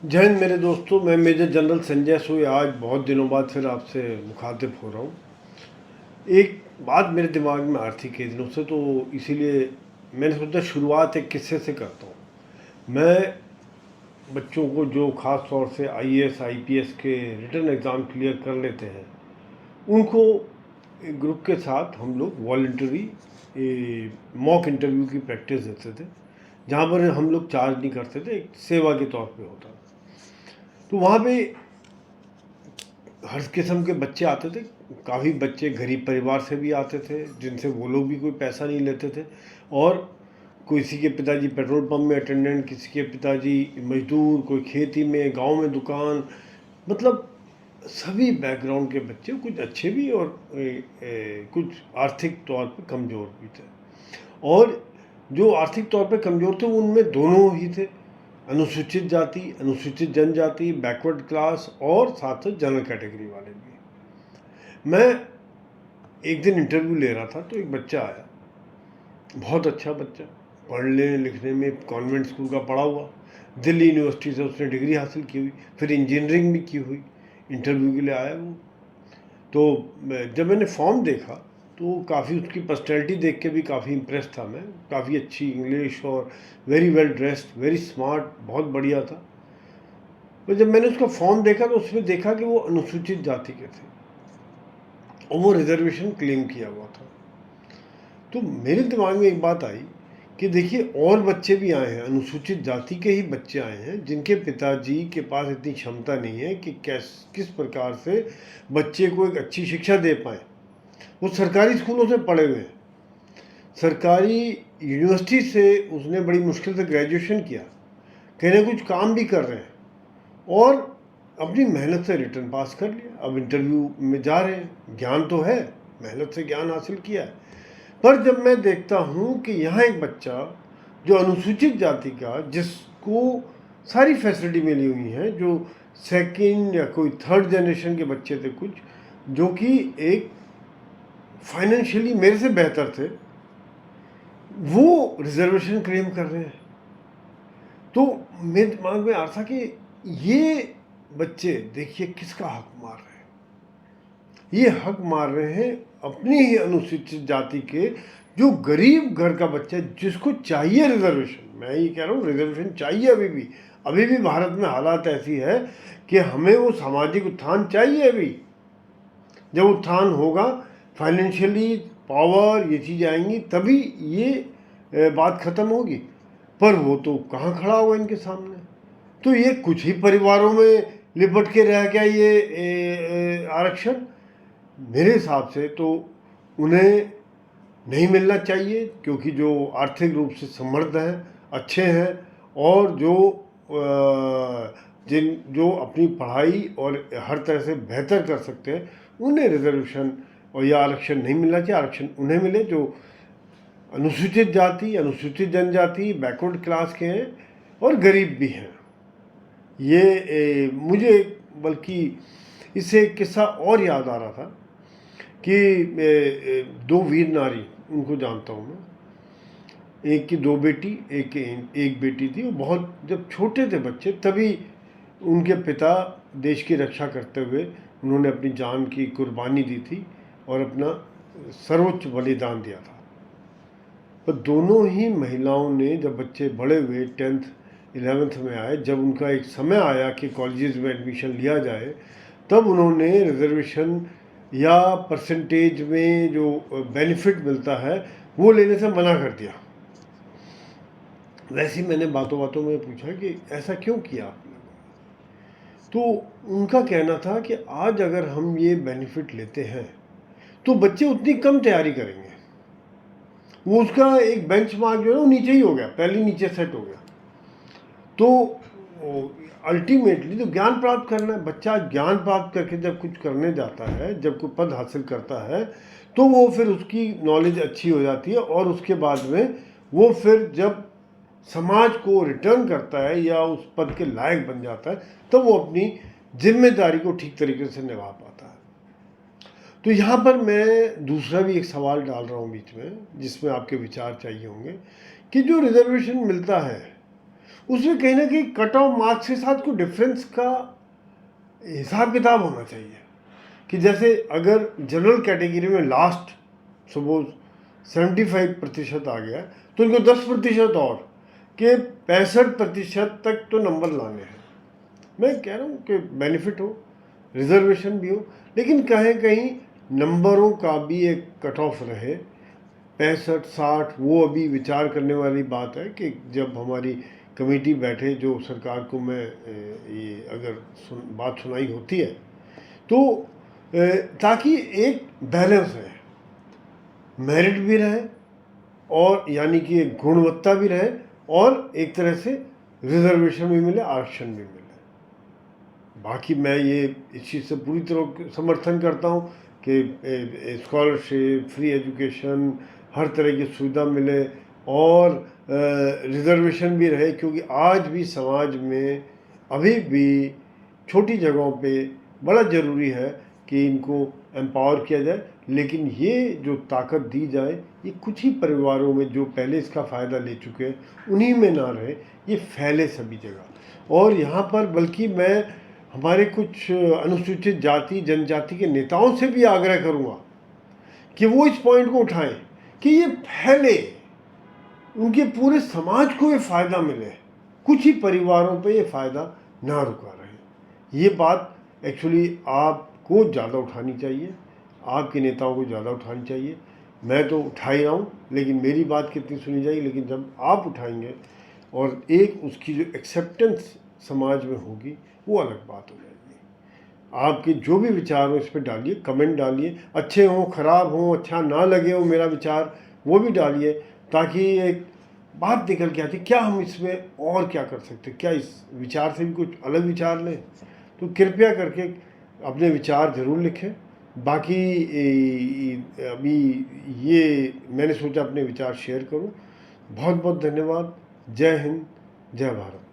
जय हिंद मेरे दोस्तों, मैं मेजर जनरल संजय सूर्य आज बहुत दिनों बाद फिर आपसे मुखातिब हो रहा हूँ। एक बात मेरे दिमाग में आ रही थी कई दिनों से, तो इसीलिए मैंने सोचा शुरुआत एक किस्से से करता हूँ। मैं बच्चों को जो ख़ास तौर से आईएएस आईपीएस के रिटन एग्ज़ाम क्लियर कर लेते हैं, उनको एक ग्रुप के साथ हम लोग वॉलंटरी मॉक इंटरव्यू की प्रैक्टिस देते थे, जहाँ पर हम लोग चार्ज नहीं करते थे, एक सेवा के तौर पे होता। तो वहाँ पे हर किस्म के बच्चे आते थे। काफ़ी बच्चे गरीब परिवार से भी आते थे, जिनसे वो लोग भी कोई पैसा नहीं लेते थे, और किसी के पिताजी पेट्रोल पंप में अटेंडेंट, किसी के पिताजी मजदूर, कोई खेती में, गांव में दुकान, मतलब सभी बैकग्राउंड के बच्चे, कुछ अच्छे भी और कुछ आर्थिक तौर पे कमज़ोर भी थे। और जो आर्थिक तौर पे कमज़ोर थे उनमें दोनों ही थे, अनुसूचित जाति, अनुसूचित जनजाति, बैकवर्ड क्लास और साथ साथ जनरल कैटेगरी वाले भी। मैं एक दिन इंटरव्यू ले रहा था तो एक बच्चा आया, बहुत अच्छा बच्चा, पढ़ने लिखने में कॉन्वेंट स्कूल का पढ़ा हुआ, दिल्ली यूनिवर्सिटी से उसने डिग्री हासिल की हुई, फिर इंजीनियरिंग भी की हुई। इंटरव्यू के लिए आया वो। तो जब मैंने फॉर्म देखा तो काफ़ी उसकी पर्सनैलिटी देख के भी काफ़ी इम्प्रेस था मैं। काफ़ी अच्छी इंग्लिश और very well dressed, very smart, बहुत बढ़िया था। तो जब मैंने उसका फॉर्म देखा तो उसमें देखा कि वो अनुसूचित जाति के थे और वो रिजर्वेशन क्लेम किया हुआ था। तो मेरे दिमाग में एक बात आई कि देखिए, और बच्चे भी आए हैं, अनुसूचित जाति के ही बच्चे आए हैं, जिनके पिताजी के पास इतनी क्षमता नहीं है कि किस प्रकार से बच्चे को एक अच्छी शिक्षा दे पाएँ। वो सरकारी स्कूलों से पढ़े हुए हैं, सरकारी यूनिवर्सिटी से उसने बड़ी मुश्किल से ग्रेजुएशन किया, कहने कुछ काम भी कर रहे हैं और अपनी मेहनत से रिटर्न पास कर लिया। अब इंटरव्यू में जा रहे हैं, ज्ञान तो है, मेहनत से ज्ञान हासिल किया है। पर जब मैं देखता हूँ कि यहाँ एक बच्चा जो अनुसूचित जाति का, जिसको सारी फैसिलिटी मिली हुई है, जो सेकंड या कोई थर्ड जनरेशन के बच्चे थे कुछ, जो कि एक फाइनेंशियली मेरे से बेहतर थे, वो रिजर्वेशन क्लेम कर रहे हैं। तो मेरे दिमाग में आ रहा था कि ये बच्चे देखिए किसका हक मार रहे हैं। ये हक मार रहे हैं अपनी ही अनुसूचित जाति के, जो गरीब घर का बच्चा है, जिसको चाहिए रिजर्वेशन। मैं ये कह रहा हूँ, रिजर्वेशन चाहिए। अभी भी भारत में हालात ऐसी है कि हमें वो सामाजिक उत्थान चाहिए। अभी जब उत्थान होगा, फाइनेंशियली पावर, ये चीज़ आएंगी, तभी ये बात ख़त्म होगी। पर वो तो कहाँ खड़ा हुआ इनके सामने। तो ये कुछ ही परिवारों में लिपट के रह गया ये आरक्षण। मेरे हिसाब से तो उन्हें नहीं मिलना चाहिए, क्योंकि जो आर्थिक रूप से समृद्ध हैं, अच्छे हैं, और जो अपनी पढ़ाई और हर तरह से बेहतर कर सकते हैं, उन्हें रिजर्वेशन और या आरक्षण नहीं मिलना चाहिए। आरक्षण उन्हें मिले जो अनुसूचित जाति, अनुसूचित जनजाति, बैकवर्ड क्लास के हैं और गरीब भी हैं। मुझे बल्कि इससे एक किस्सा और याद आ रहा था कि दो वीर नारी, उनको जानता हूँ मैं। एक की दो बेटी, एक बेटी थी। वो बहुत, जब छोटे थे बच्चे, तभी उनके पिता देश की रक्षा करते हुए उन्होंने अपनी जान की कुर्बानी दी थी और अपना सर्वोच्च बलिदान दिया था। पर दोनों ही महिलाओं ने, जब बच्चे बड़े हुए, 10th 11th में आए, जब उनका एक समय आया कि कॉलेजेस में एडमिशन लिया जाए, तब उन्होंने रिजर्वेशन या परसेंटेज में जो बेनिफिट मिलता है वो लेने से मना कर दिया। वैसे ही मैंने बातों बातों में पूछा कि ऐसा क्यों किया आपने। तो उनका कहना था कि आज अगर हम ये बेनिफिट लेते हैं तो बच्चे उतनी कम तैयारी करेंगे। वो उसका एक बेंचमार्क जो है वो नीचे ही हो गया, पहले नीचे सेट हो गया। तो अल्टीमेटली तो ज्ञान प्राप्त करना है। बच्चा ज्ञान प्राप्त करके जब कुछ करने जाता है, जब कोई पद हासिल करता है, तो वो फिर उसकी नॉलेज अच्छी हो जाती है, और उसके बाद में वो फिर जब समाज को रिटर्न करता है या उस पद के लायक बन जाता है, तब वो अपनी जिम्मेदारी को ठीक तरीके से निभा पाता है। तो यहाँ पर मैं दूसरा भी एक सवाल डाल रहा हूँ बीच में, जिसमें आपके विचार चाहिए होंगे कि जो रिजर्वेशन मिलता है उसमें कहीं ना कहीं कट ऑफ मार्क्स के साथ कोई डिफरेंस का हिसाब किताब होना चाहिए कि जैसे अगर जनरल कैटेगरी में लास्ट सपोज 75% आ गया तो इनको 10% और कि 65% तक तो नंबर लाने हैं। मैं कह रहा हूँ कि बेनिफिट हो, रिजर्वेशन भी हो, लेकिन कहीं कहीं नंबरों का भी एक कट ऑफ रहे। 65-60 वो अभी विचार करने वाली बात है कि जब हमारी कमेटी बैठे, जो सरकार को मैं ये अगर बात सुनाई होती है तो ताकि एक बैलेंस रहे, मेरिट भी रहे और यानी कि एक गुणवत्ता भी रहे और एक तरह से रिजर्वेशन भी मिले, आरक्षण भी मिले। बाकी मैं ये इस चीज़ से पूरी तरह समर्थन करता हूँ कि स्कॉलरशिप, फ्री एजुकेशन, हर तरह की सुविधा मिले और रिजर्वेशन भी रहे, क्योंकि आज भी समाज में अभी भी छोटी जगहों पे बड़ा ज़रूरी है कि इनको एम्पावर किया जाए। लेकिन ये जो ताकत दी जाए ये कुछ ही परिवारों में जो पहले इसका फ़ायदा ले चुके हैं उन्हीं में ना रहे, ये फैले सभी जगह। और यहाँ पर बल्कि मैं हमारे कुछ अनुसूचित जाति जनजाति के नेताओं से भी आग्रह करूँगा कि वो इस पॉइंट को उठाएं कि ये फैले, उनके पूरे समाज को ये फ़ायदा मिले, कुछ ही परिवारों पे ये फ़ायदा ना रुका रहे। ये बात एक्चुअली आपको ज़्यादा उठानी चाहिए, आपके नेताओं को ज़्यादा उठानी चाहिए। मैं तो उठा ही रहा हूँ, लेकिन मेरी बात कितनी सुनी जाएगी, लेकिन जब आप उठाएंगे और एक उसकी जो एक्सेप्टेंस समाज में होगी वो अलग बात हो जाएगी। आपके जो भी विचार हो इस पर डालिए, कमेंट डालिए, अच्छे हों ख़राब हों, अच्छा ना लगे हो मेरा विचार वो भी डालिए, ताकि एक बात निकल के आती क्या हम इसमें और क्या कर सकते, क्या इस विचार से भी कुछ अलग विचार लें। तो कृपया करके अपने विचार ज़रूर लिखें। बाकी अभी ये मैंने सोचा अपने विचार शेयर करूं। बहुत बहुत धन्यवाद। जय हिंद, जय भारत।